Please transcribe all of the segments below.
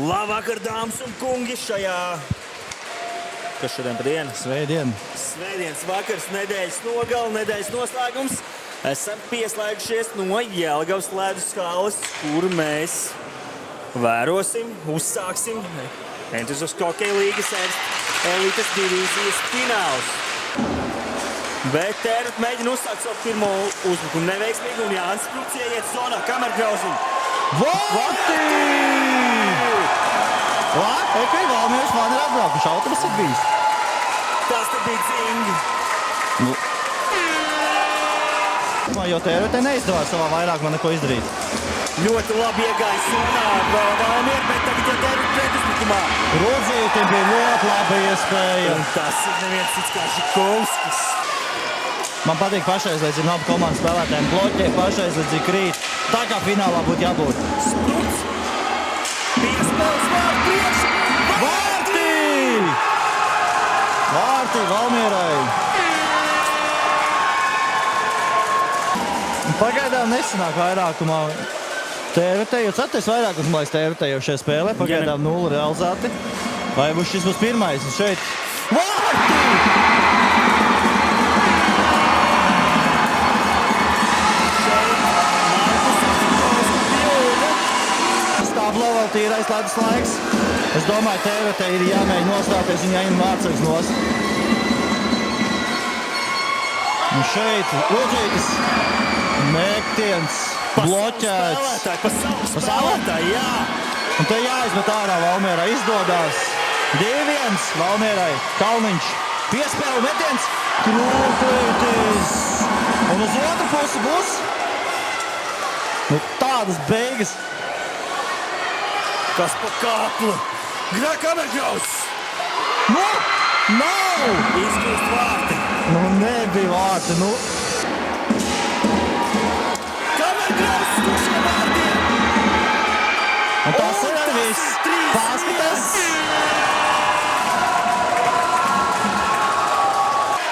Labvakar, dāmas un kungi, šajā, kas šodien pa dienu? Svētdienas vakars, nedēļas nogale, nedēļas noslēgums. Esam pieslēgušies no Jelgavas ledus halles, kur mēs vērosim, uzsāksim Entuziastu hokeja līgas elites divīzijas fināls. Bet Tērut mēģina uzsākt savu pirmo uzbrukumu neveiksmīgi, un Jānis Sprūts ieiet zonā kamergrauzim. Vārti! Ekai Valmieras fani ir atbraukuši, autobus ir bijis. Tas te bija dzingi. Jo Tērutē neizdevās savā vairākumā neko izdarīt. Ļoti labi iegāja zonā Valmiera, bet tagad jau Tērut pretuzbrukumā. Rudzītim bija ļoti laba iespēja. Un tas ir neviens cits kā Žikovskis. Man patīk pašaizliedzība, abu komandu spēlētājiem bloķē, pašaizliedzība krīt. Tā kā finālā būtu jābūt. Spruts! Piespēles vārdu priekšu! Vārti! Vārti Valmierai! Pagaidām nesanāk vairākumā. Tērutē, jo ceturtais vairākums, man liekas, Tērutē jau šajā spēlē. Pagaidām 0 realizēti. Vai būs šis būs pirmais? Un šeit vārti! Stāvlo vēl tīrais ledus laiks. Es domāju, Tērutē ir jāmēģina nostāties un jāņem vārdsargs nost. Un šeit Rudzītis metiens bloķēts. Pa savu spēlētāju, jā. Un te jāizmet ārā Valmierai. Izdodās 2-1 Valmierai. Kalniņš piespēle metiens. Krūklītis. Un uz otru pusi būs tādas beigas. Kas pa kāplu? Kamergrauzs! Nav! Izkļūst vārti. Nebija vārti, Kamergrauzs tušiem vārtiem! Un tas ir arī viss. Paskatās!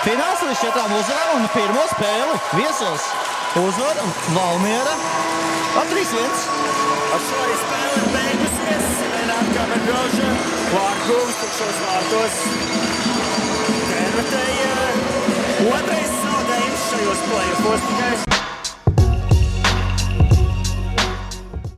Fināls līdz 4 uzvarām un pirmo spēli viesos uzvar Valmiera ar 3-1. Ar šo arī spēle ir beigusies. Renāta Kamergrauža vārgums tukšos vārtos. Tērutēja otrais zaudējums šajos play-offos tikai